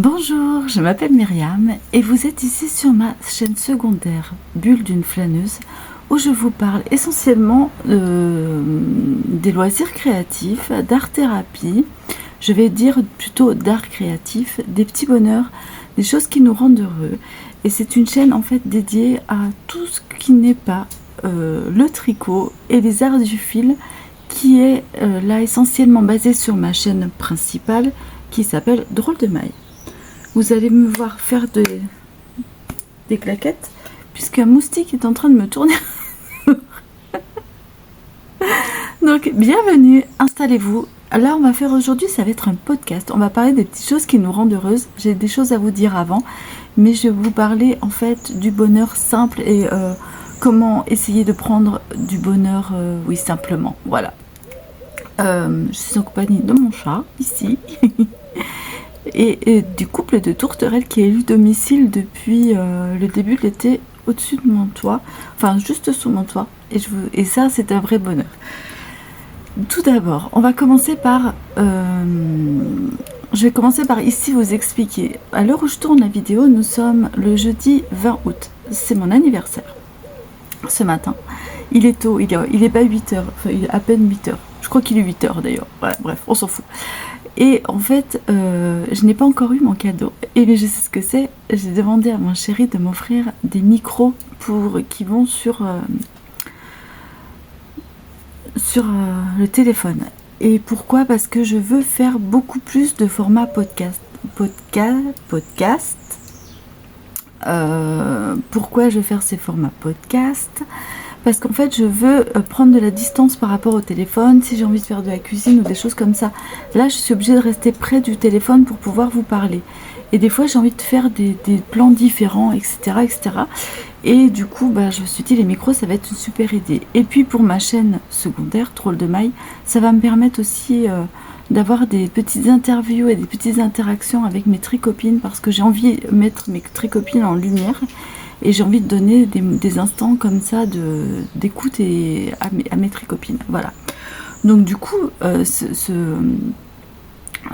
Bonjour, je m'appelle Myriam et vous êtes ici sur ma chaîne secondaire Bulle d'une flâneuse où je vous parle essentiellement des loisirs créatifs, d'art-thérapie, je vais dire plutôt d'art créatif, des petits bonheurs, des choses qui nous rendent heureux. Et c'est une chaîne en fait dédiée à tout ce qui n'est pas le tricot et les arts du fil qui est là essentiellement basé sur ma chaîne principale qui s'appelle Drôle de Maille. Vous allez me voir faire des claquettes puisqu'un moustique est en train de me tourner. Donc bienvenue, installez-vous. Là on va faire aujourd'hui, ça va être un podcast. On va parler des petites choses qui nous rendent heureuses. J'ai des choses à vous dire avant, mais je vais vous parler en fait du bonheur simple et comment essayer de prendre du bonheur, oui simplement. Voilà. Je suis en compagnie de mon chat ici. Et du couple de tourterelles qui a eu domicile depuis le début de l'été au-dessus de mon toit, enfin juste sous mon toit, et ça c'est un vrai bonheur. Tout d'abord, on va commencer par je vais commencer par ici vous expliquer. À l'heure où je tourne la vidéo, nous sommes le jeudi 20 août, c'est mon anniversaire. Ce matin, il est tôt, il est pas 8h, enfin il est à peine 8h, je crois qu'il est 8h d'ailleurs, voilà, bref, on s'en fout. Et en fait, je n'ai pas encore eu mon cadeau. Et mais je sais ce que c'est. J'ai demandé à mon chéri de m'offrir des micros qui vont sur le téléphone. Et pourquoi? Parce que je veux faire beaucoup plus de format podcast. Pourquoi je veux faire ces formats podcast? Parce qu'en fait je veux prendre de la distance par rapport au téléphone, si j'ai envie de faire de la cuisine ou des choses comme ça. Là je suis obligée de rester près du téléphone pour pouvoir vous parler. Et des fois j'ai envie de faire des plans différents, etc. Et du coup je me suis dit les micros ça va être une super idée. Et puis pour ma chaîne secondaire, Drôle de Maille, ça va me permettre aussi d'avoir des petites interviews et des petites interactions avec mes tricopines, parce que j'ai envie de mettre mes tricopines en lumière. Et j'ai envie de donner des instants comme ça d'écoute à mes tricopines. Voilà. Donc du coup,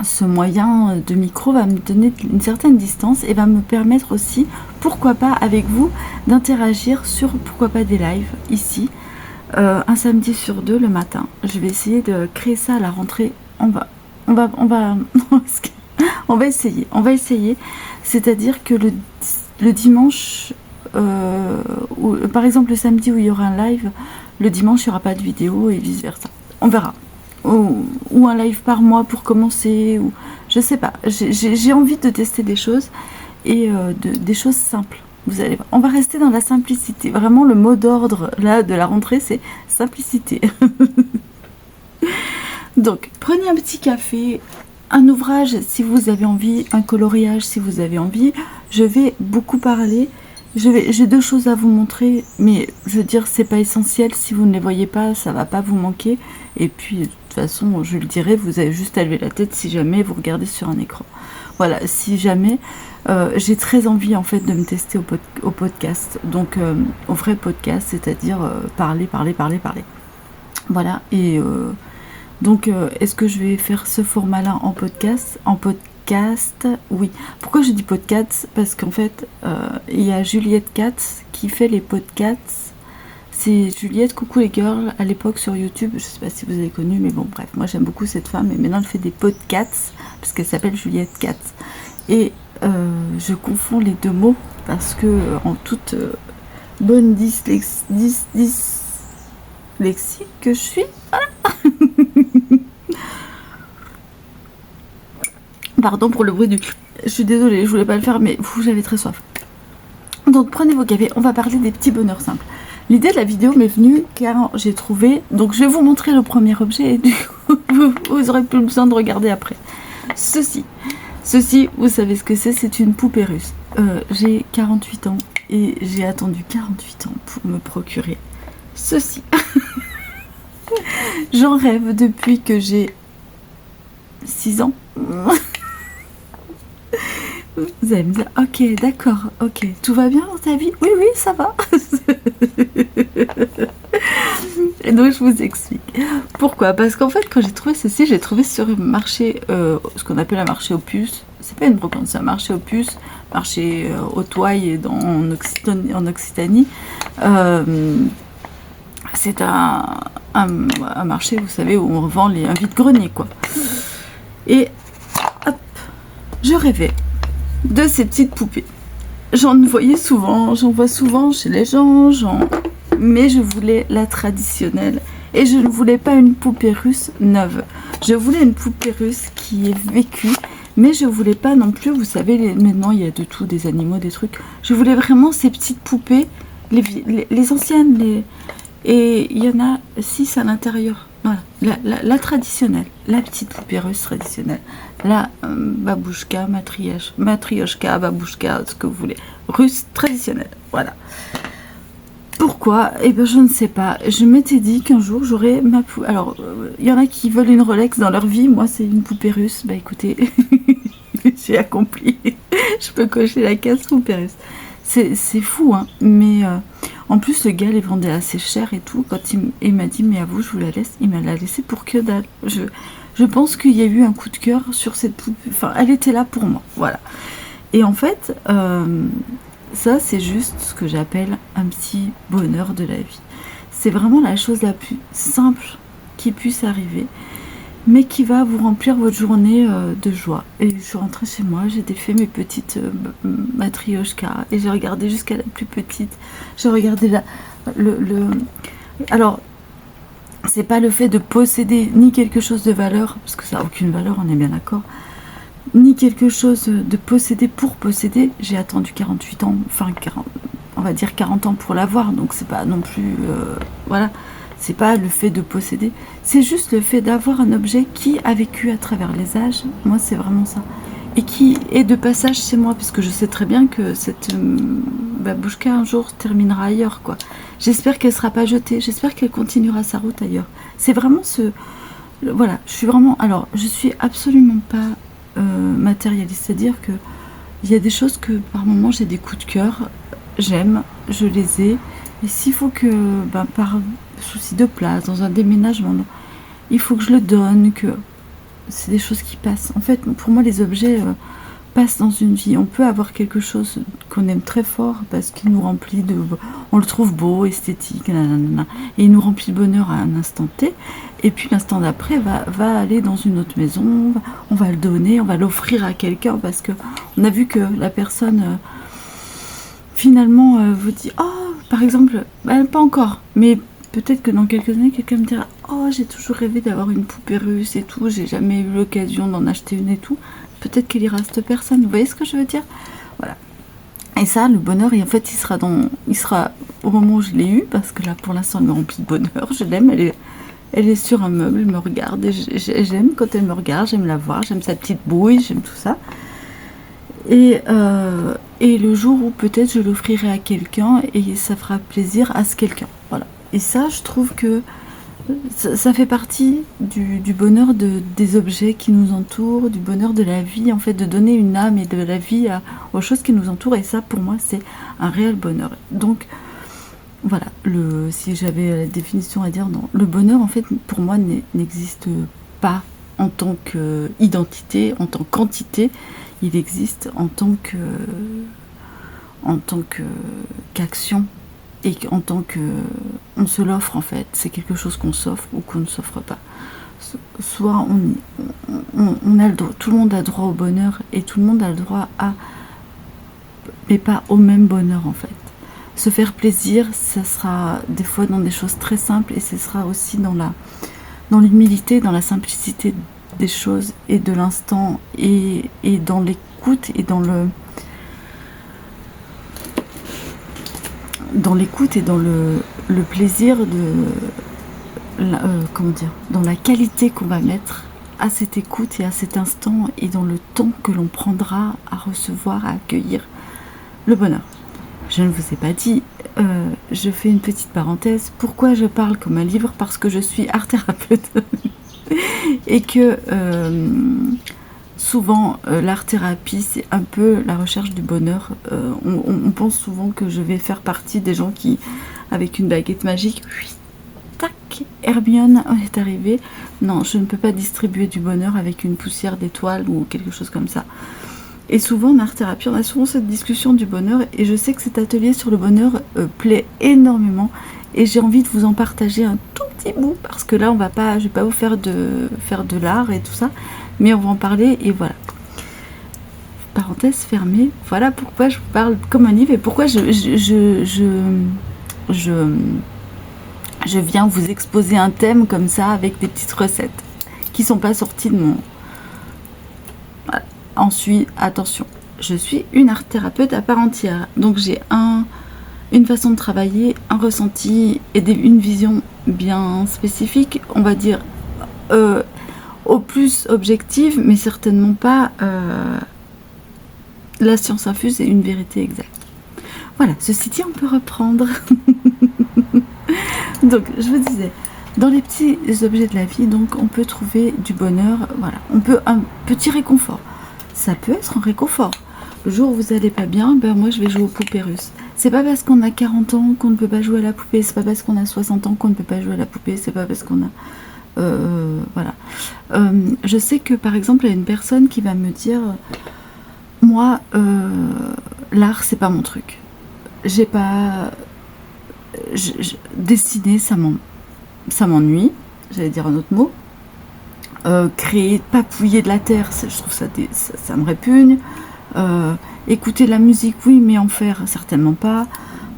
ce moyen de micro va me donner une certaine distance et va me permettre aussi, pourquoi pas avec vous, d'interagir sur, pourquoi pas des lives ici, un samedi sur 2 le matin. Je vais essayer de créer ça à la rentrée. On va essayer. C'est-à-dire que le dimanche, par exemple le samedi où il y aura un live, le dimanche il n'y aura pas de vidéo et vice versa, on verra, ou un live par mois pour commencer, ou je sais pas, j'ai envie de tester des choses et des choses simples. Vous allez voir, on va rester dans la simplicité, vraiment le mot d'ordre là de la rentrée c'est simplicité. Donc prenez un petit café, un ouvrage si vous avez envie, un coloriage si vous avez envie. Je vais beaucoup parler. J'ai 2 choses à vous montrer, mais je veux dire, c'est pas essentiel. Si vous ne les voyez pas, ça va pas vous manquer. Et puis, de toute façon, je le dirai, vous avez juste à lever la tête si jamais vous regardez sur un écran. Voilà, si jamais, j'ai très envie en fait de me tester au podcast. Donc, au vrai podcast, c'est-à-dire parler. Voilà, et donc, est-ce que je vais faire ce format-là en podcast? Oui. Pourquoi je dis podcast? Parce qu'en fait, il y a Juliette Katz qui fait les podcasts. C'est Juliette, coucou les girls, à l'époque sur YouTube. Je sais pas si vous avez connu, mais bon, bref, moi j'aime beaucoup cette femme. Et maintenant elle fait des podcasts parce qu'elle s'appelle Juliette Katz. Et je confonds les 2 mots parce que en toute bonne dyslexie que je suis, voilà. Pardon pour le bruit du... Je suis désolée, je voulais pas le faire, mais j'avais très soif. Donc prenez vos cafés, on va parler des petits bonheurs simples. L'idée de la vidéo m'est venue car j'ai trouvé... Donc je vais vous montrer le premier objet et du coup, vous aurez plus besoin de regarder après. Ceci, vous savez ce que c'est une poupée russe. J'ai 48 ans et j'ai attendu 48 ans pour me procurer ceci. J'en rêve depuis que j'ai 6 ans. Vous allez me dire, ok, d'accord, ok, tout va bien dans ta vie? Oui, ça va. Et donc je vous explique. Pourquoi? Parce qu'en fait, quand j'ai trouvé ceci, j'ai trouvé sur un marché, ce qu'on appelle un marché aux puces. c'est pas une brocante, c'est un marché aux puces, marché au Touailles et en Occitanie. C'est un marché, vous savez, où on vend un vide-grenier, quoi. Et hop, je rêvais de ces petites poupées. J'en vois souvent chez les gens, mais je voulais la traditionnelle. Et je ne voulais pas une poupée russe neuve. Je voulais une poupée russe qui est vécue, mais je voulais pas non plus, vous savez, maintenant il y a de tout, des animaux, des trucs. Je voulais vraiment ces petites poupées, les anciennes, et il y en a 6 à l'intérieur. Voilà, la traditionnelle, la petite poupée russe traditionnelle. La babouchka, matrioshka, babouchka, ce que vous voulez. Russe traditionnelle, voilà. Pourquoi? Eh bien, je ne sais pas. Je m'étais dit qu'un jour, j'aurais ma poupée. Alors, il y en a qui veulent une Rolex dans leur vie. Moi, c'est une poupée russe. Bah, écoutez, j'ai accompli. Je peux cocher la case poupée russe. C'est fou, hein. Mais en plus, le gars les vendait assez cher et tout. Quand il m'a dit, mais à vous, je vous la laisse. Il m'a la laissée pour que dalle. Je pense qu'il y a eu un coup de cœur sur cette poupée. Enfin, elle était là pour moi. Voilà. Et en fait, ça, c'est juste ce que j'appelle un petit bonheur de la vie. C'est vraiment la chose la plus simple qui puisse arriver, mais qui va vous remplir votre journée de joie. Et je suis rentrée chez moi, j'ai défait mes petites matrioshka, et j'ai regardé jusqu'à la plus petite. J'ai regardé Alors, c'est pas le fait de posséder ni quelque chose de valeur, parce que ça n'a aucune valeur, on est bien d'accord, ni quelque chose de posséder pour posséder. J'ai attendu 48 ans, enfin 40, on va dire 40 ans pour l'avoir, donc c'est pas non plus, voilà, c'est pas le fait de posséder, c'est juste le fait d'avoir un objet qui a vécu à travers les âges. Moi, c'est vraiment ça, et qui est de passage chez moi, puisque je sais très bien que cette babouchka un jour terminera ailleurs, quoi. J'espère qu'elle sera pas jetée, j'espère qu'elle continuera sa route ailleurs. C'est vraiment voilà, je suis vraiment, alors je suis absolument pas matérialiste, c'est-à-dire que il y a des choses que par moment j'ai des coups de cœur, j'aime, je les ai, et s'il faut que par souci de place, dans un déménagement, il faut que je le donne, que c'est des choses qui passent. En fait, pour moi, les objets passent dans une vie. On peut avoir quelque chose qu'on aime très fort parce qu'il nous remplit on le trouve beau, esthétique, nanana, et il nous remplit de bonheur à un instant T. Et puis l'instant d'après va aller dans une autre maison, on va le donner, on va l'offrir à quelqu'un parce que on a vu que la personne finalement vous dit, oh, par exemple, pas encore, mais peut-être que dans quelques années, quelqu'un me dira, oh, j'ai toujours rêvé d'avoir une poupée russe et tout, j'ai jamais eu l'occasion d'en acheter une et tout. Peut-être qu'il ira à cette personne. Vous voyez ce que je veux dire? Voilà. Et ça, le bonheur, et en fait, il sera au moment où je l'ai eu, parce que là, pour l'instant, elle me remplit de bonheur. Je l'aime, elle est sur un meuble, elle me regarde, et j'aime quand elle me regarde, j'aime la voir, j'aime sa petite bouille, j'aime tout ça. Et le jour où peut-être je l'offrirai à quelqu'un, et ça fera plaisir à ce quelqu'un. Voilà. Et ça, je trouve que ça fait partie du bonheur des objets qui nous entourent, du bonheur de la vie, en fait, de donner une âme et de la vie aux choses qui nous entourent. Et ça, pour moi, c'est un réel bonheur. Donc, voilà, si j'avais la définition à dire, non, le bonheur, en fait, pour moi, n'existe pas en tant qu'identité, en tant qu'entité. Il existe en tant qu'action. Et en tant que on se l'offre, en fait, c'est quelque chose qu'on s'offre ou qu'on ne s'offre pas. Soit on a le droit, tout le monde a droit au bonheur et tout le monde a le droit mais pas au même bonheur, en fait. Se faire plaisir, ça sera des fois dans des choses très simples, et ce sera aussi dans l'humilité, dans la simplicité des choses et de l'instant, et dans l'écoute et dans l'écoute et dans le plaisir dans la qualité qu'on va mettre à cette écoute et à cet instant, et dans le temps que l'on prendra à recevoir, à accueillir le bonheur. Je ne vous ai pas dit, je fais une petite parenthèse, pourquoi je parle comme un livre? Parce que je suis art thérapeute et que souvent, l'art-thérapie, c'est un peu la recherche du bonheur. On pense souvent que je vais faire partie des gens qui, avec une baguette magique, tac, Hermione est arrivée. Non, je ne peux pas distribuer du bonheur avec une poussière d'étoiles ou quelque chose comme ça. Et souvent en art-thérapie, on a souvent cette discussion du bonheur, et je sais que cet atelier sur le bonheur plaît énormément, et j'ai envie de vous en partager un tout petit bout, parce que là je vais pas vous faire de l'art et tout ça, mais on va en parler, et voilà. Parenthèse fermée. Voilà pourquoi je vous parle comme un livre, et pourquoi je viens vous exposer un thème comme ça avec des petites recettes qui sont pas sorties de mon... Voilà. Ensuite, attention, je suis une art thérapeute à part entière, donc j'ai une façon de travailler, un ressenti et une vision bien spécifique, on va dire au plus objective, mais certainement pas la science infuse et une vérité exacte. Voilà, ceci dit, on peut reprendre. Donc, je vous disais, dans les petits objets de la vie, donc on peut trouver du bonheur, voilà. On peut un petit réconfort. Ça peut être un réconfort. Le jour où vous allez pas bien, ben moi je vais jouer aux poupées russes. C'est pas parce qu'on a 40 ans qu'on ne peut pas jouer à la poupée, c'est pas parce qu'on a 60 ans qu'on ne peut pas jouer à la poupée, c'est pas parce qu'on a... voilà. Je sais que par exemple, il y a une personne qui va me dire... Moi, l'art, c'est pas mon truc. J'ai pas... dessiner, ça m'ennuie, j'allais dire un autre mot. Créer, papouiller de la terre, je trouve ça me répugne. Écouter de la musique, oui, mais en faire, certainement pas.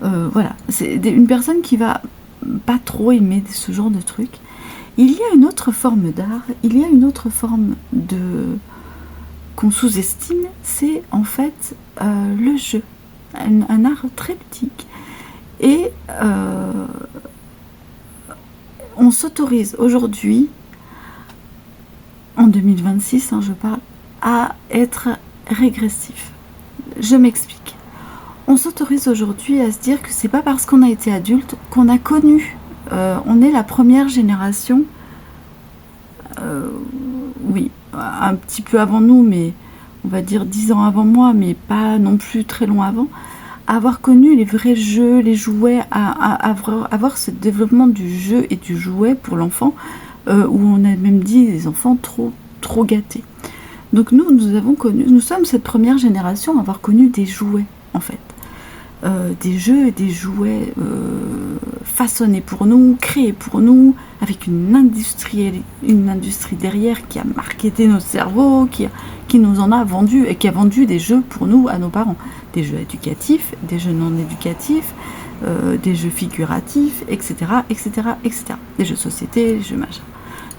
Voilà, c'est une personne qui va pas trop aimer ce genre de truc. Il y a une autre forme d'art, il y a une autre forme qu'on sous-estime, c'est en fait le jeu, un art très ludique. Et on s'autorise aujourd'hui, en 2026, je parle, à être régressif. Je m'explique. On s'autorise aujourd'hui à se dire que c'est pas parce qu'on a été adulte qu'on a connu. On est la première génération, oui, un petit peu avant nous, mais on va dire 10 ans avant moi, mais pas non plus très loin avant, à avoir connu les vrais jeux, les jouets, à avoir ce développement du jeu et du jouet pour l'enfant, où on a même dit les enfants trop gâtés. Donc nous sommes cette première génération à avoir connu des jouets, en fait. Des jeux et des jouets façonnés pour nous, créés pour nous, avec une industrie derrière qui a marketé nos cerveaux, qui nous en a vendu, et qui a vendu des jeux pour nous à nos parents. Des jeux éducatifs, des jeux non éducatifs, des jeux figuratifs, etc., etc., etc. Des jeux de société, des jeux machin.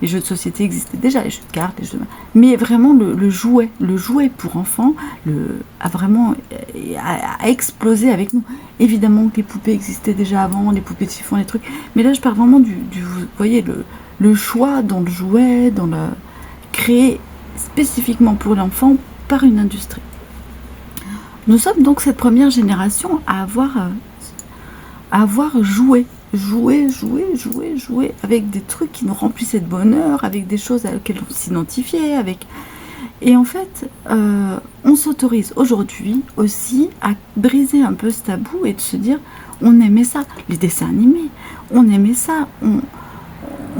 Les jeux de société existaient déjà, les jeux de cartes, mais vraiment le jouet pour enfants a vraiment explosé avec nous. Évidemment que les poupées existaient déjà avant, les poupées de chiffon, les trucs, mais là je parle vraiment vous voyez, le choix dans le jouet, créé spécifiquement pour l'enfant par une industrie. Nous sommes donc cette première génération à avoir joué avec des trucs qui nous remplissaient de bonheur, avec des choses à lesquelles on s'identifiait, et en fait on s'autorise aujourd'hui aussi à briser un peu ce tabou et de se dire on aimait ça, les dessins animés, on aimait ça, on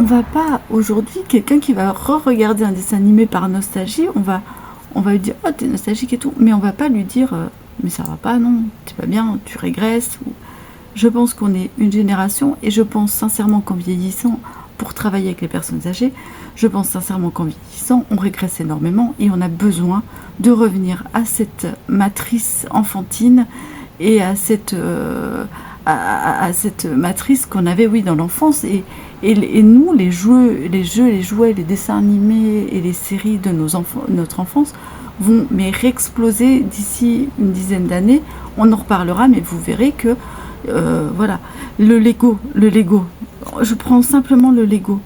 va pas aujourd'hui, quelqu'un qui va re-regarder un dessin animé par nostalgie, on va lui dire oh t'es nostalgique et tout, mais on va pas lui dire mais ça va pas, non, t'es pas bien, tu régresses. Je pense qu'on est une génération, et je pense sincèrement qu'en vieillissant, pour travailler avec les personnes âgées, je pense sincèrement qu'en vieillissant, on régresse énormément et on a besoin de revenir à cette matrice enfantine et à cette matrice qu'on avait, oui, dans l'enfance. Et nous, les jeux, les jouets, les dessins animés et les séries de notre enfance vont réexploser d'ici une dizaine d'années. On en reparlera, mais vous verrez que voilà, le Lego, je prends simplement le Lego.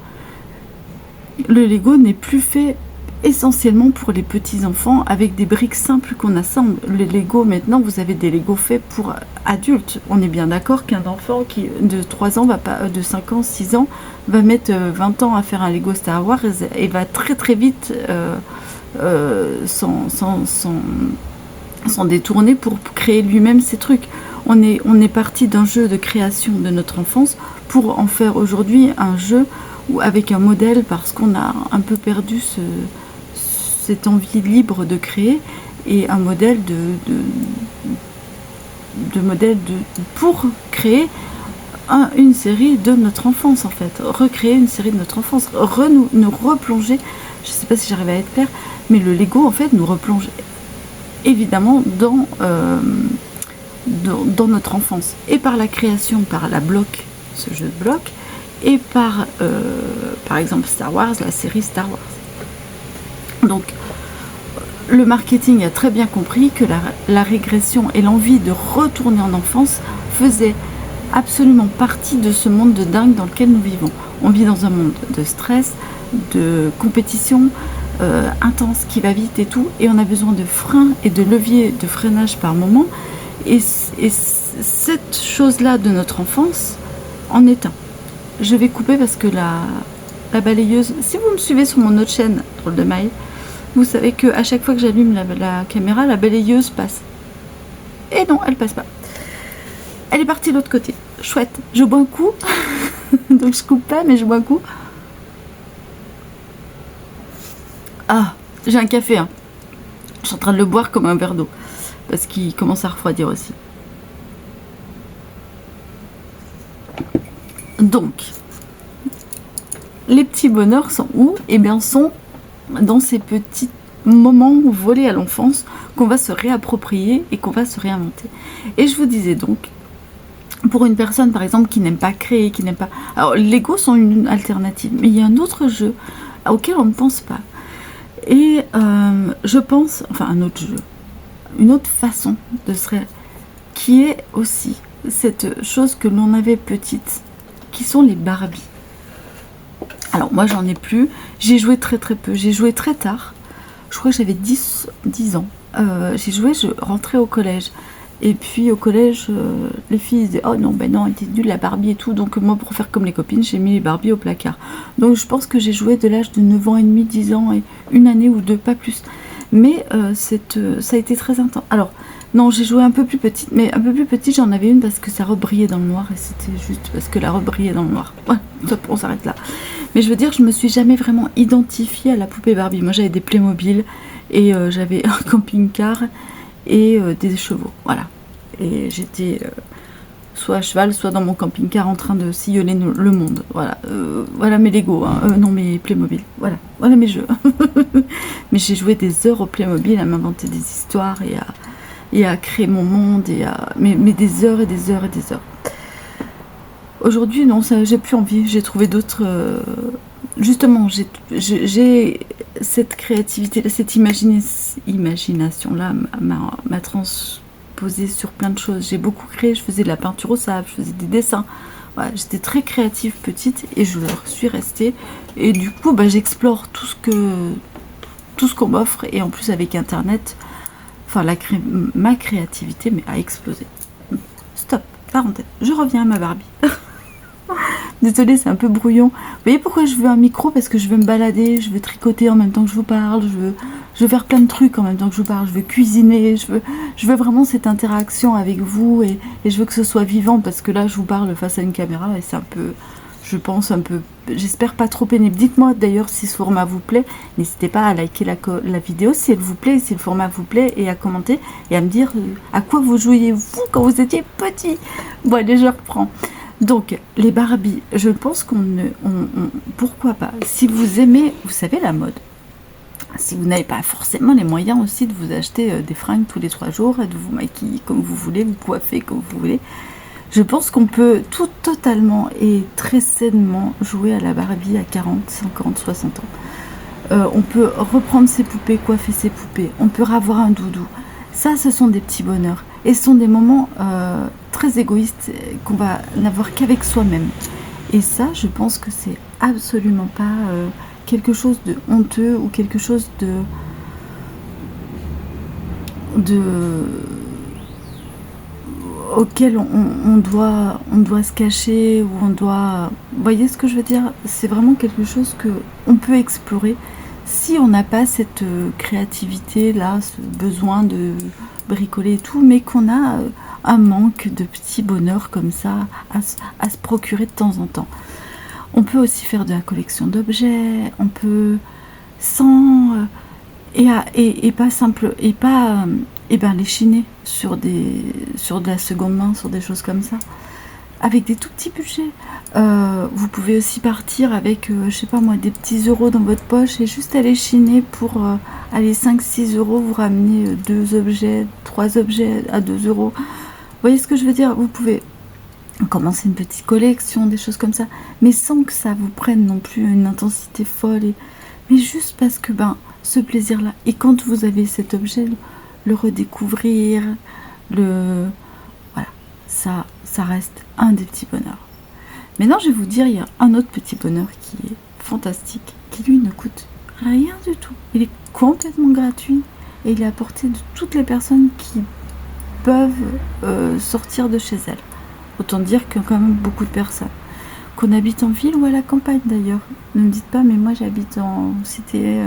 Le Lego n'est plus fait essentiellement pour les petits enfants avec des briques simples qu'on assemble. Le Lego, maintenant, vous avez des Lego faits pour adultes. On est bien d'accord qu'un enfant de 3 ans, de 5 ans, 6 ans, va mettre 20 ans à faire un Lego Star Wars et va très très vite s'en détourner pour créer lui-même ses trucs. On est parti d'un jeu de création de notre enfance pour en faire aujourd'hui un jeu avec un modèle, parce qu'on a un peu perdu cette envie libre de créer, et un modèle pour créer une série de notre enfance, en fait. Recréer une série de notre enfance, nous replonger, je sais pas si j'arrive à être claire, mais le Lego, en fait, nous replonge évidemment dans notre enfance, et par la création, par la bloc, ce jeu de bloc, et par exemple Star Wars, la série Star Wars. Donc le marketing a très bien compris que la régression et l'envie de retourner en enfance faisait absolument partie de ce monde de dingue dans lequel nous vivons. On vit dans un monde de stress, de compétition intense qui va vite et tout, et on a besoin de freins et de leviers de freinage par moment, et cette chose-là de notre enfance en est un. Je vais couper parce que la balayeuse, si vous me suivez sur mon autre chaîne, Drôle de Maille, vous savez qu'à chaque fois que j'allume la caméra, la balayeuse passe. Et non, elle passe pas. Elle est partie de l'autre côté. Chouette. Je bois un coup. Donc je coupe pas, mais je bois un coup. Ah, j'ai un café. Hein. Je suis en train de le boire comme un verre d'eau. Parce qu'il commence à refroidir aussi. Donc, les petits bonheurs sont où? Eh bien, sont dans ces petits moments volés à l'enfance qu'on va se réapproprier et qu'on va se réinventer. Et je vous disais donc, pour une personne par exemple qui n'aime pas créer, qui n'aime pas... Alors, Lego sont une alternative, mais il y a un autre jeu auquel on ne pense pas. Et je pense, enfin un autre jeu, une autre façon de se qui est aussi cette chose que l'on avait petite, qui sont les Barbie. Alors moi j'en ai plus, j'ai joué très peu, j'ai joué très tard, je crois que j'avais 10 ans, j'ai joué, je rentrais au collège, et puis au collège, les filles disaient « Oh non, ben non, elle était nulle la Barbie et tout », donc moi pour faire comme les copines, j'ai mis les Barbie au placard. Donc je pense que j'ai joué de l'âge de 9 ans et demi, 10 ans, et une année ou deux, pas plus. Mais ça a été très intense. Alors, non, j'ai joué un peu plus petite, mais un peu plus petite, j'en avais une parce que ça rebrillait dans le noir, et c'était juste parce que la robe brillait dans le noir. Ouais, top, on s'arrête là. Mais je veux dire, je me suis jamais vraiment identifiée à la poupée Barbie. Moi, j'avais des Playmobil, et j'avais un camping-car, et des chevaux, voilà. Et j'étais soit à cheval, soit dans mon camping-car en train de sillonner le monde. Voilà, voilà mes Lego, hein. Non mes Playmobil, voilà mes jeux. Mais j'ai joué des heures au Playmobil à m'inventer des histoires et à créer mon monde, mais des heures et des heures et des heures. Aujourd'hui, non, j'ai plus envie, j'ai trouvé d'autres... Justement, j'ai cette créativité, cette imagination-là m'a transposé sur plein de choses. J'ai beaucoup créé, je faisais de la peinture au sable, je faisais des dessins. Voilà, j'étais très créative petite et je leur suis restée. Et du coup, j'explore tout ce qu'on m'offre, et en plus avec Internet, enfin ma créativité a explosé. Stop, parenthèse, je reviens à ma Barbie. Désolée, c'est un peu brouillon. Vous voyez pourquoi je veux un micro? Parce que je veux me balader, je veux tricoter en même temps que je vous parle, je veux faire plein de trucs en même temps que je vous parle, je veux cuisiner, je veux vraiment cette interaction avec vous, et je veux que ce soit vivant, parce que là je vous parle face à une caméra et c'est un peu, je pense un peu, j'espère pas trop pénible. Dites-moi d'ailleurs si ce format vous plaît, n'hésitez pas à liker la vidéo si elle vous plaît, si le format vous plaît, et à commenter et à me dire à quoi vous jouiez vous quand vous étiez petit. Bon allez, je reprends. Donc, les Barbie, je pense pourquoi pas, si vous aimez, vous savez, la mode, si vous n'avez pas forcément les moyens aussi de vous acheter des fringues tous les 3 jours, et de vous maquiller comme vous voulez, vous coiffer comme vous voulez, je pense qu'on peut tout totalement et très sainement jouer à la Barbie à 40, 50, 60 ans. On peut reprendre ses poupées, coiffer ses poupées, on peut avoir un doudou. Ça, ce sont des petits bonheurs. Et ce sont des moments très égoïstes qu'on va n'avoir qu'avec soi-même. Et ça, je pense que c'est absolument pas quelque chose de honteux ou quelque chose auquel on doit se cacher, ou on doit... Vous voyez ce que je veux dire? C'est vraiment quelque chose qu'on peut explorer si on n'a pas cette créativité-là, ce besoin de bricoler et tout, mais qu'on a un manque de petits bonheurs comme ça à se procurer de temps en temps. On peut aussi faire de la collection d'objets, on peut sans... et pas simple, et pas les chiner sur de la seconde main, sur des choses comme ça, avec des tout petits budgets. Vous pouvez aussi partir avec, je sais pas moi, des petits euros dans votre poche et juste aller chiner pour aller 5-6 euros, vous ramener 2 objets, 3 objets à 2 euros. Vous voyez ce que je veux dire? Vous pouvez commencer une petite collection, des choses comme ça, mais sans que ça vous prenne non plus une intensité folle, mais juste parce que ce plaisir-là, et quand vous avez cet objet, le redécouvrir, voilà, ça reste un des petits bonheurs. Maintenant, je vais vous dire, il y a un autre petit bonheur qui est fantastique, qui lui ne coûte rien du tout. Il est complètement gratuit et il est à portée de toutes les personnes qui peuvent sortir de chez elles. Autant dire qu'il y a quand même beaucoup de personnes. Qu'on habite en ville ou à la campagne d'ailleurs. Ne me dites pas, mais moi j'habite en cité.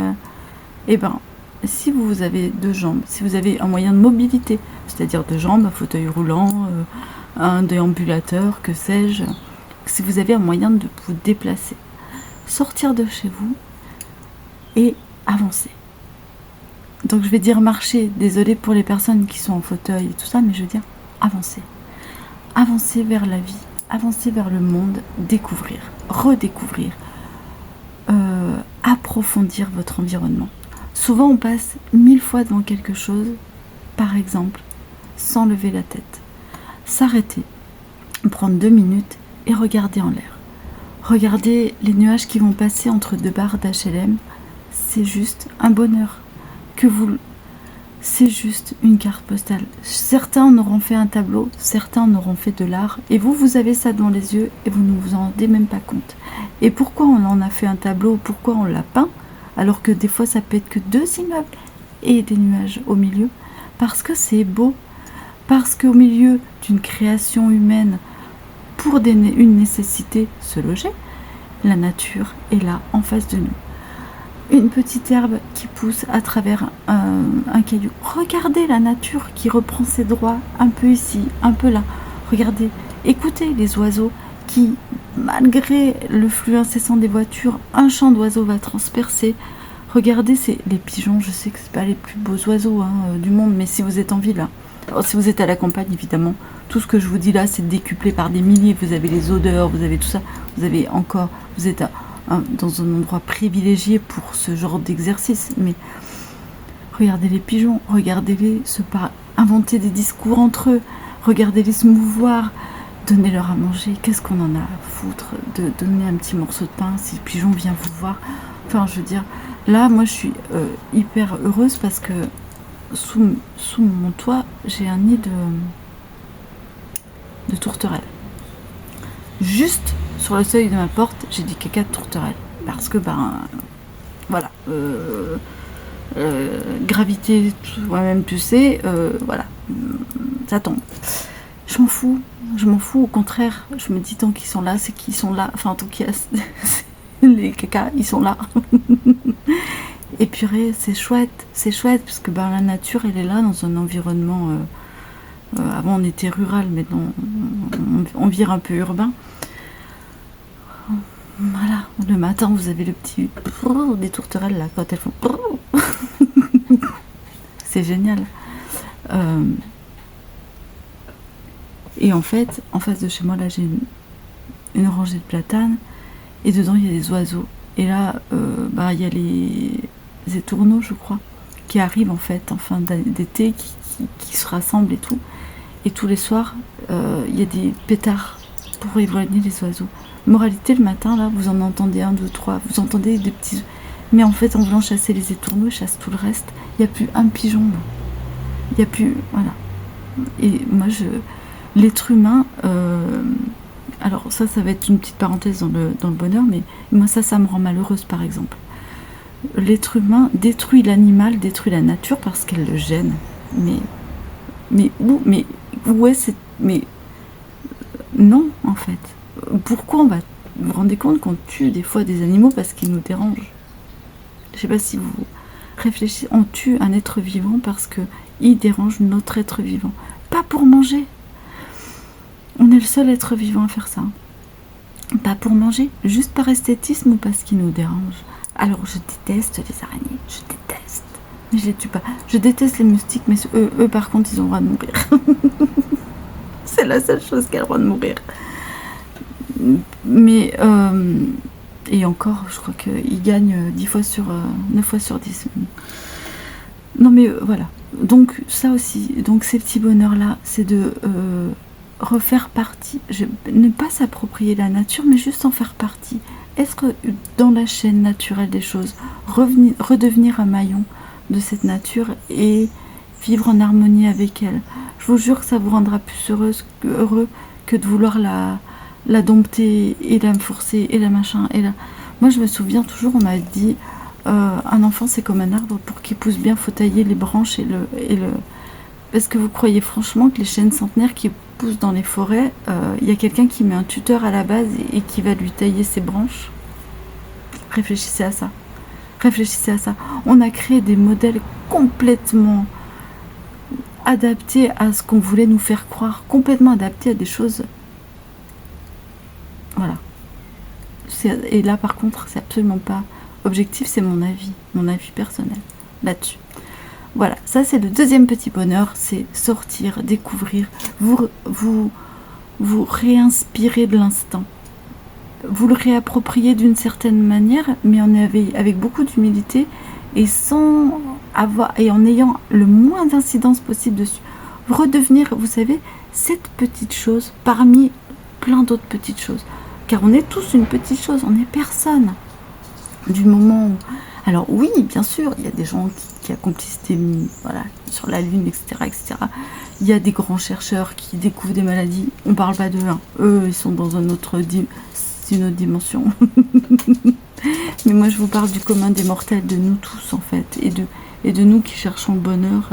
Si vous avez 2 jambes, si vous avez un moyen de mobilité, c'est-à-dire 2 jambes, un fauteuil roulant, un déambulateur, que sais-je, si vous avez un moyen de vous déplacer, sortir de chez vous et avancer. Donc je vais dire marcher, désolé pour les personnes qui sont en fauteuil et tout ça, mais je veux dire avancer. Avancer vers la vie, avancer vers le monde, découvrir, redécouvrir, approfondir votre environnement. Souvent on passe 1000 fois devant quelque chose, par exemple, sans lever la tête. S'arrêter, prendre 2 minutes et regarder en l'air. Regarder les nuages qui vont passer entre 2 barres d'HLM, c'est juste un bonheur. C'est juste une carte postale. Certains en auront fait un tableau, certains en auront fait de l'art, et vous avez ça devant les yeux et vous ne vous en rendez même pas compte. Et pourquoi on en a fait un tableau, pourquoi on l'a peint, alors que des fois ça peut être que 2 immeubles et des nuages au milieu? Parce que c'est beau, parce qu'au milieu d'une création humaine, pour une nécessité, se loger, la nature est là en face de nous. Une petite herbe qui pousse à travers un caillou. Regardez la nature qui reprend ses droits un peu ici, un peu là. Regardez, écoutez les oiseaux qui, malgré le flux incessant des voitures, un chant d'oiseaux va transpercer. Regardez, les pigeons, je sais que c'est pas les plus beaux oiseaux du monde, mais si vous êtes en ville, alors, si vous êtes à la campagne, évidemment, tout ce que je vous dis là, c'est décuplé par des milliers. Vous avez les odeurs, vous avez tout ça. Vous êtes dans un endroit privilégié pour ce genre d'exercice. Mais regardez les pigeons, regardez-les inventer des discours entre eux, regardez-les se mouvoir, donnez-leur à manger. Qu'est-ce qu'on en a à foutre de donner un petit morceau de pain si le pigeon vient vous voir? Enfin, je veux dire, là, moi, je suis hyper heureuse parce que sous mon toit, j'ai un nid de tourterelles. Juste sur le seuil de ma porte, j'ai du caca de tourterelle. Parce que, voilà. Gravité, toi-même tu sais, voilà. Ça tombe. Je m'en fous, au contraire. Je me dis, tant qu'ils sont là, c'est qu'ils sont là. Enfin, tant qu'il y a les cacas, ils sont là. Et purée, c'est chouette, parce que la nature, elle est là dans un environnement. Avant, on était rural, maintenant, on vire un peu urbain. Voilà, le matin, vous avez le petit des tourterelles là, quand elles font. C'est génial. Et en fait, en face de chez moi, là, j'ai une rangée de platanes, et dedans, il y a des oiseaux. Et là, il y a les étourneaux, je crois, qui arrivent en fait en fin d'été, qui se rassemblent et tout. Et tous les soirs, il y a des pétards pour éloigner les oiseaux. Moralité, le matin, là, vous en entendez 1, 2, 3, vous entendez des petits... Mais en fait, en voulant chasser les étourneaux, ils chassent tout le reste. Il n'y a plus un pigeon, là. Il n'y a plus... Voilà. Et moi, l'être humain... Alors ça va être une petite parenthèse dans le bonheur, mais moi, ça me rend malheureuse, par exemple. L'être humain détruit l'animal, détruit la nature parce qu'elle le gêne. Mais où est cette... Mais non, en fait. Pourquoi vous vous rendez compte qu'on tue des fois des animaux parce qu'ils nous dérangent? Je sais pas si vous réfléchissez. On tue un être vivant parce qu'il dérange notre être vivant. Pas pour manger. On est le seul être vivant à faire ça. Pas pour manger, juste par esthétisme ou parce qu'il nous dérange. Alors je déteste les araignées, je déteste. mais je les tue pas. Je déteste les moustiques, mais eux par contre, ils ont le droit de mourir. C'est la seule chose qui a le droit de mourir. Mais, et encore, je crois qu'ils gagnent 9 fois sur 10. Non mais voilà. Donc ça aussi, donc ces petits bonheurs-là, c'est de refaire partie, ne pas s'approprier la nature, mais juste en faire partie. Être dans la chaîne naturelle des choses, redevenir un maillon de cette nature et vivre en harmonie avec elle. Je vous jure que ça vous rendra plus heureux que de vouloir la dompter et la forcer et la machin. Moi je me souviens toujours, on m'a dit, un enfant c'est comme un arbre, pour qu'il pousse bien, faut tailler les branches et le... Parce que vous croyez franchement que les chênes centenaires qui poussent dans les forêts, y a quelqu'un qui met un tuteur à la base et qui va lui tailler ses branches? Réfléchissez à ça. Réfléchissez à ça. On a créé des modèles complètement adaptés à ce qu'on voulait nous faire croire, complètement adaptés à des choses. Voilà. Et là, par contre, c'est absolument pas objectif, c'est mon avis personnel là-dessus. Voilà, ça c'est le deuxième petit bonheur, c'est sortir, découvrir, vous réinspirer de l'instant. Vous le réapproprier d'une certaine manière, mais avec beaucoup d'humilité et en ayant le moins d'incidence possible dessus. Redevenir, vous savez, cette petite chose parmi plein d'autres petites choses. Car on est tous une petite chose, on n'est personne. Du moment où... Alors oui, bien sûr, il y a des gens qui accomplissent sur la Lune, etc., etc. Il y a des grands chercheurs qui découvrent des maladies. On ne parle pas d'eux. Hein. Eux, ils sont dans une autre dimension. Mais moi, je vous parle du commun des mortels, de nous tous, en fait. Et de nous qui cherchons le bonheur,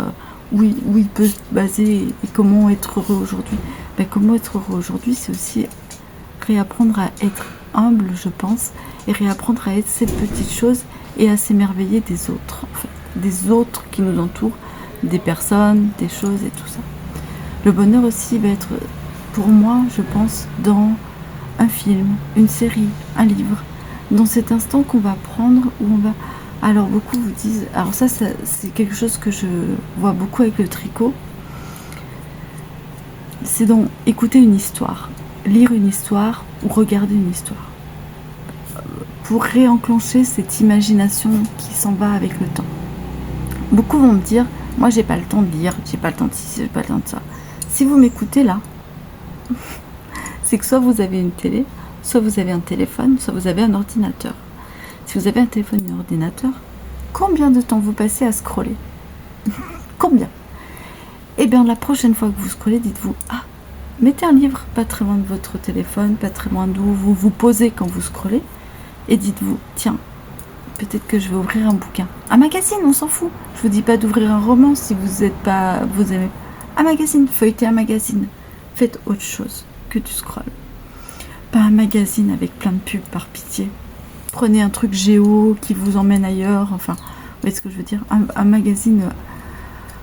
où il peut se baser et comment être heureux aujourd'hui. Comment être heureux aujourd'hui, c'est aussi réapprendre à être humble, je pense, et réapprendre à être cette petite chose et à s'émerveiller des autres, en fait, des autres qui nous entourent, des personnes, des choses et tout ça. Le bonheur aussi va être, pour moi, je pense, dans un film, une série, un livre, dans cet instant qu'on va prendre, où on va... Alors beaucoup vous disent, alors ça c'est quelque chose que je vois beaucoup avec le tricot, c'est donc écouter une histoire, lire une histoire ou regarder une histoire, pour réenclencher cette imagination qui s'en va avec le temps. Beaucoup vont me dire, moi j'ai pas le temps de lire, j'ai pas le temps de ci, j'ai pas le temps de ça. Si vous m'écoutez là, c'est que soit vous avez une télé, soit vous avez un téléphone, soit vous avez un ordinateur. Si vous avez un téléphone et un ordinateur, combien de temps vous passez à scroller? Combien? Eh bien la prochaine fois que vous scrollez, dites-vous, mettez un livre pas très loin de votre téléphone, pas très loin d'où vous vous posez quand vous scrollez, et dites-vous, tiens, peut-être que je vais ouvrir un bouquin. Un magazine, on s'en fout. Je vous dis pas d'ouvrir un roman si vous aimez. Un magazine, feuilletez un magazine. Faites autre chose que du scroll. Pas un magazine avec plein de pubs, par pitié. Prenez un truc géo qui vous emmène ailleurs. Enfin, vous voyez ce que je veux dire? Un magazine,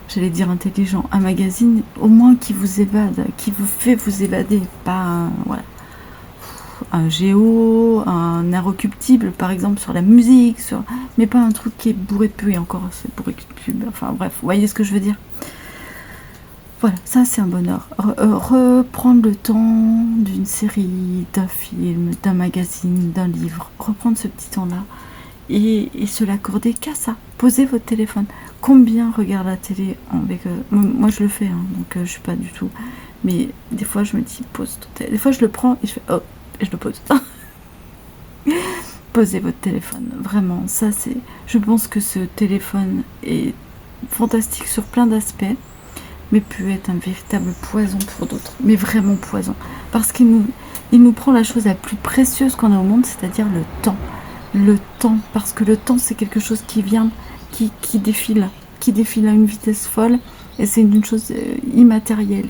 j'allais dire intelligent. Un magazine, au moins, qui vous évade, qui vous fait vous évader. Pas un géo, un inrecuptible par exemple sur la musique, mais pas un truc qui est bourré de pub, et encore c'est bourré de pub, enfin bref, vous voyez ce que je veux dire. Voilà, ça c'est un bonheur. Reprendre le temps d'une série, d'un film, d'un magazine, d'un livre, reprendre ce petit temps-là et se l'accorder qu'à ça. Posez votre téléphone. Combien regarde la télé avec... moi je le fais, hein, donc je suis pas du tout... Mais des fois je me dis, pose ton téléphone. Des fois je le prends et je fais, hop, et je le pose. Posez votre téléphone, vraiment, ça c'est... Je pense que ce téléphone est fantastique sur plein d'aspects, mais peut être un véritable poison pour d'autres, mais vraiment poison, parce qu'il nous prend la chose la plus précieuse qu'on a au monde, c'est-à-dire le temps. Le temps, parce que le temps c'est quelque chose qui vient, qui défile à une vitesse folle, et c'est une chose immatérielle,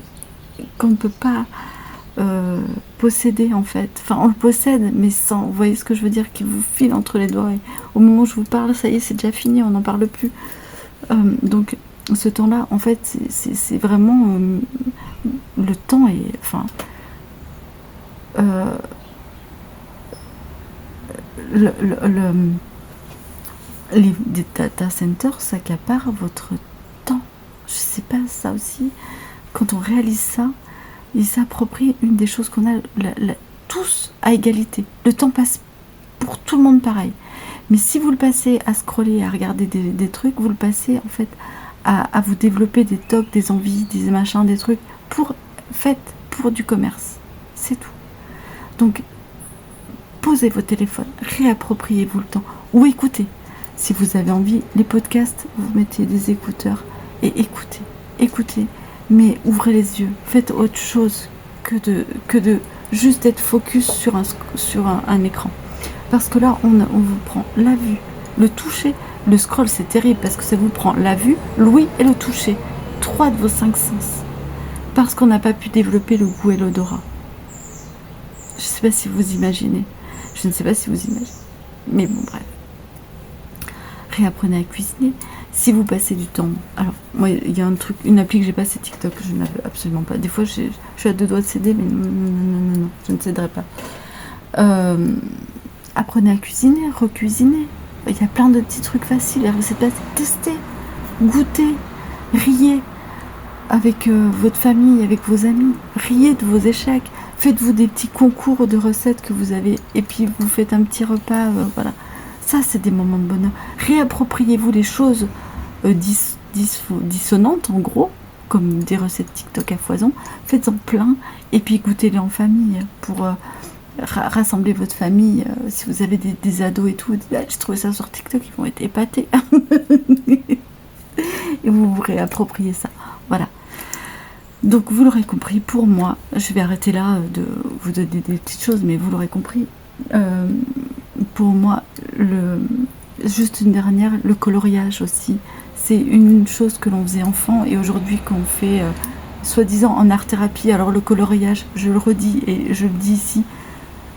qu'on ne peut pas... posséder en fait, enfin on le possède mais sans, vous voyez ce que je veux dire, qui vous file entre les doigts et au moment où je vous parle, ça y est, c'est déjà fini, on n'en parle plus. Donc ce temps là en fait c'est vraiment le temps est, enfin les data centers s'accaparent votre temps. Je sais pas, ça aussi, quand on réalise ça, ils s'approprient une des choses qu'on a tous à égalité. Le temps passe pour tout le monde pareil. Mais si vous le passez à scroller, à regarder des trucs, vous le passez en fait à vous développer des tocs, des envies, des machins, des trucs pour du commerce. C'est tout. Donc, posez vos téléphones, réappropriez-vous le temps. Ou écoutez. Si vous avez envie, les podcasts, vous mettez des écouteurs et écoutez. Mais ouvrez les yeux. Faites autre chose que de juste être focus sur un écran. Parce que là, on vous prend la vue, le toucher. Le scroll, c'est terrible parce que ça vous prend la vue, l'ouïe et le toucher. 3 de vos 5 sens. Parce qu'on n'a pas pu développer le goût et l'odorat. Je ne sais pas si vous imaginez. Mais bon, bref. Réapprenez à cuisiner. Si vous passez du temps... Alors, moi, il y a une appli que j'ai pas, c'est TikTok, que je n'avais absolument pas. Des fois, je suis à 2 doigts de céder, mais non, je ne céderai pas. Apprenez à cuisiner, recuisiner. Il y a plein de petits trucs faciles. Les recettes faciles. Testez, goûtez, riez avec votre famille, avec vos amis. Riez de vos échecs. Faites-vous des petits concours de recettes que vous avez. Et puis, vous faites un petit repas, voilà. Ça, c'est des moments de bonheur. Réappropriez-vous les choses dissonantes, en gros, comme des recettes TikTok à foison. Faites-en plein et puis goûtez-les en famille pour rassembler votre famille. Si vous avez des ados et tout, j'ai trouvé ça sur TikTok, ils vont être épatés. Et vous réappropriez ça. Voilà. Donc, vous l'aurez compris, pour moi, je vais arrêter là de vous donner des petites choses, mais vous l'aurez compris. Pour moi, juste une dernière, le coloriage aussi, c'est une chose que l'on faisait enfant et aujourd'hui qu'on fait soi-disant en art-thérapie. Alors le coloriage, je le redis et je le dis ici,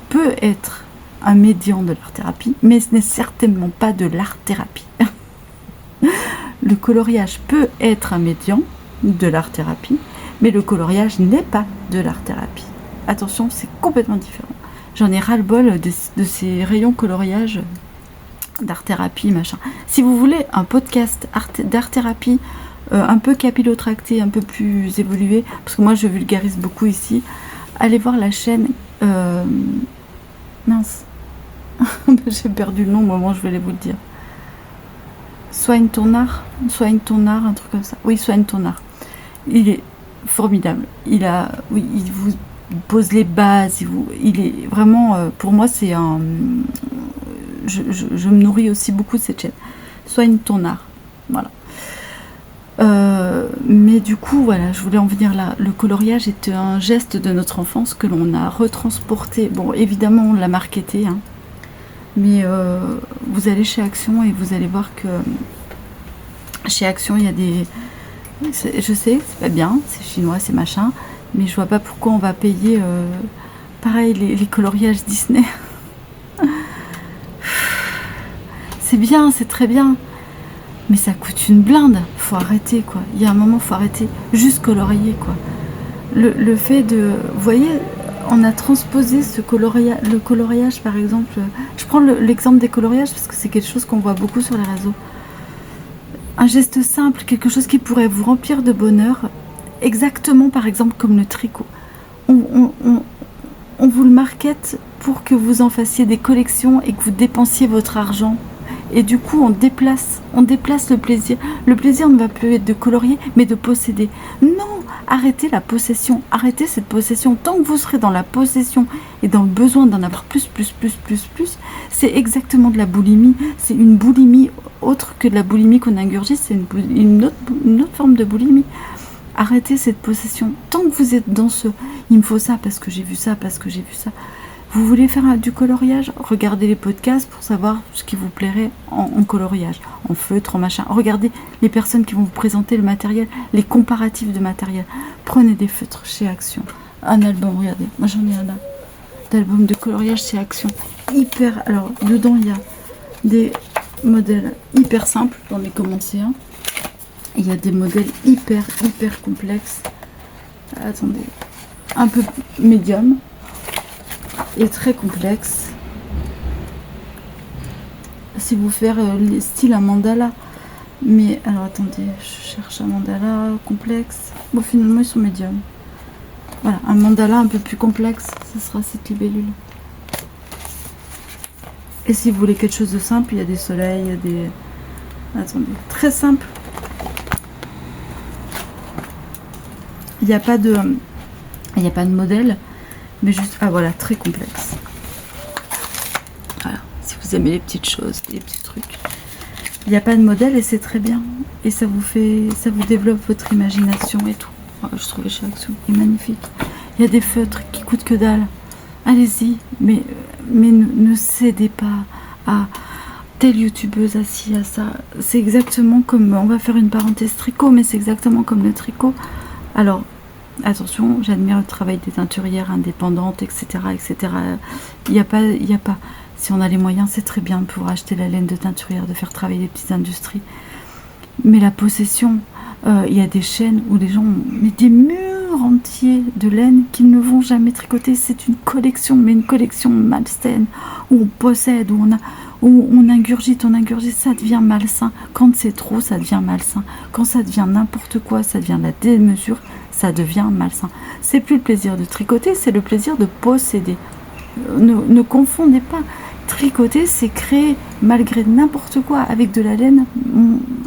peut être un médian de l'art-thérapie, mais ce n'est certainement pas de l'art-thérapie. Le coloriage peut être un médian de l'art-thérapie, mais le coloriage n'est pas de l'art-thérapie. Attention, c'est complètement différent. J'en ai ras-le-bol de ces rayons coloriage d'art-thérapie, machin. Si vous voulez un podcast d'art-thérapie un peu capillotracté, un peu plus évolué, parce que moi je vulgarise beaucoup ici, allez voir la chaîne... mince. J'ai perdu le nom au moment où je voulais vous le dire. Soigne ton art, un truc comme ça. Oui, Soigne ton art. Il est formidable. Il vous pose les bases. Il est vraiment, pour moi, c'est un... Je me nourris aussi beaucoup de cette chaîne. Soigne ton art. Voilà. Mais du coup, voilà, je voulais en venir là. Le coloriage est un geste de notre enfance que l'on a retransporté. Bon, évidemment, on l'a marketé, hein. Mais vous allez chez Action et vous allez voir que chez Action, il y a des... Je sais, c'est pas bien, c'est chinois, c'est machin, mais je vois pas pourquoi on va payer pareil les coloriages Disney. C'est bien, c'est très bien, mais ça coûte une blinde. Faut arrêter, quoi. Il y a un moment, faut arrêter. Juste colorier, quoi. Le fait de... Vous voyez, on a transposé le coloriage, par exemple. Je prends l'exemple des coloriages parce que c'est quelque chose qu'on voit beaucoup sur les réseaux. Un geste simple, quelque chose qui pourrait vous remplir de bonheur, exactement par exemple comme le tricot. On vous le market pour que vous en fassiez des collections et que vous dépensiez votre argent. Et du coup, on déplace le plaisir. Le plaisir ne va plus être de colorier, mais de posséder. Non, arrêtez la possession. Arrêtez cette possession. Tant que vous serez dans la possession et dans le besoin d'en avoir plus, c'est exactement de la boulimie. C'est une boulimie autre que de la boulimie qu'on ingurgite. C'est une autre forme de boulimie. Arrêtez cette possession. Tant que vous êtes dans ce « il me faut ça parce que j'ai vu ça, parce que j'ai vu ça », vous voulez faire du coloriage? Regardez les podcasts pour savoir ce qui vous plairait en coloriage, en feutre, en machin. Regardez les personnes qui vont vous présenter le matériel, les comparatifs de matériel. Prenez des feutres chez Action. Un album, regardez, moi j'en ai un là, d'album de coloriage chez Action. Hyper, alors dedans il y a des modèles hyper simples, j'en ai commencé un. Il y a des modèles hyper complexes. Attendez, un peu médium. Et très complexe. si vous faire style un mandala. Mais alors attendez, je cherche un mandala complexe. Bon, finalement ils sont médiums. Voilà, un mandala un peu plus complexe, ce sera cette libellule. Et si vous voulez quelque chose de simple, il y a des soleils, il y a des... Attendez, très simple. Il n'y a pas de modèle, mais juste... Ah voilà, très complexe. Voilà, si vous aimez les petites choses, les petits trucs. Il n'y a pas de modèle et c'est très bien. Et ça vous développe votre imagination et tout. Oh, je trouvais chez Action, il est magnifique. Il y a des feutres qui coûtent que dalle. Allez-y, mais ne cédez pas à telle youtubeuse assis à ça. C'est exactement comme, on va faire une parenthèse tricot, mais c'est exactement comme le tricot. Alors, attention, j'admire le travail des teinturières indépendantes, etc. etc. Il n'y a pas... Si on a les moyens, c'est très bien de pouvoir acheter la laine de teinturière, de faire travailler les petites industries. Mais la possession, il y a des chaînes où les gens ont des murs entiers de laine qu'ils ne vont jamais tricoter. C'est une collection, mais une collection malsaine, où on possède, où on ingurgite, ça devient malsain. Quand c'est trop, ça devient malsain. Quand ça devient n'importe quoi, ça devient la démesure, ça devient malsain. C'est plus le plaisir de tricoter, c'est le plaisir de posséder. Ne confondez pas. Tricoter, c'est créer malgré n'importe quoi avec de la laine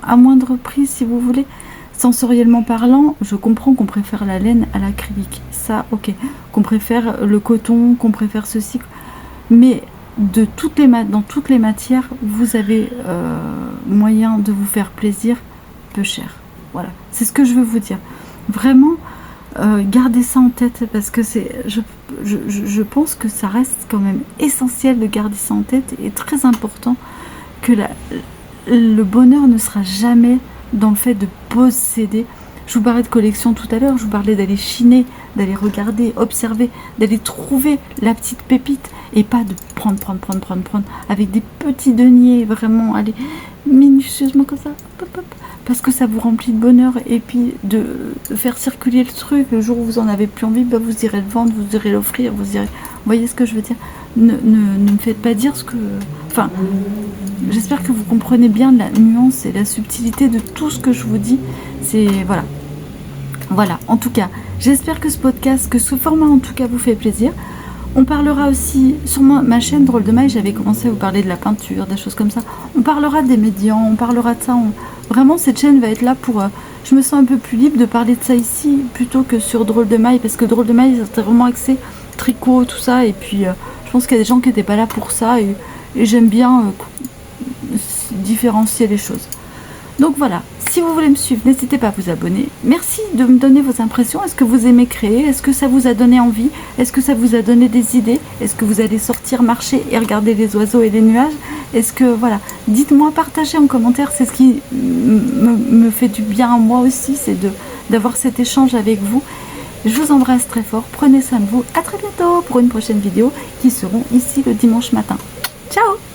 à moindre prix, si vous voulez. Sensoriellement parlant, je comprends qu'on préfère la laine à l'acrylique. Ça, ok. Qu'on préfère le coton, qu'on préfère ceci. Mais dans toutes les matières, vous avez moyen de vous faire plaisir peu cher. Voilà. C'est ce que je veux vous dire. Vraiment, gardez ça en tête parce que je pense que ça reste quand même essentiel de garder ça en tête et très important que le bonheur ne sera jamais dans le fait de posséder. Je vous parlais de collection tout à l'heure, je vous parlais d'aller chiner, d'aller regarder, observer, d'aller trouver la petite pépite et pas de prendre avec des petits deniers, vraiment aller minutieusement comme ça, hop, hop, parce que ça vous remplit de bonheur et puis de faire circuler le truc. Le jour où vous en avez plus envie, bah vous irez le vendre, vous irez l'offrir, vous voyez ce que je veux dire. Ne me faites pas dire ce que... Enfin, j'espère que vous comprenez bien la nuance et la subtilité de tout ce que je vous dis. C'est... Voilà, en tout cas, j'espère que ce podcast, que ce format en tout cas vous fait plaisir. On parlera aussi, sur ma chaîne Drôle de Maille, j'avais commencé à vous parler de la peinture, des choses comme ça. On parlera des médians, on parlera de ça. Vraiment, cette chaîne va être là pour... je me sens un peu plus libre de parler de ça ici, plutôt que sur Drôle de Maille, parce que Drôle de Maille, c'était vraiment axé tricot, tout ça. Et puis, je pense qu'il y a des gens qui n'étaient pas là pour ça. Et j'aime bien différencier les choses. Donc voilà, si vous voulez me suivre, n'hésitez pas à vous abonner. Merci de me donner vos impressions. Est-ce que vous aimez créer? Est-ce que ça vous a donné envie? Est-ce que ça vous a donné des idées? Est-ce que vous allez sortir, marcher et regarder les oiseaux et les nuages? Est-ce que, voilà, dites-moi, partagez en commentaire. C'est ce qui me fait du bien à moi aussi, c'est d'avoir cet échange avec vous. Je vous embrasse très fort. Prenez soin de vous. À très bientôt pour une prochaine vidéo qui seront ici le dimanche matin. Ciao!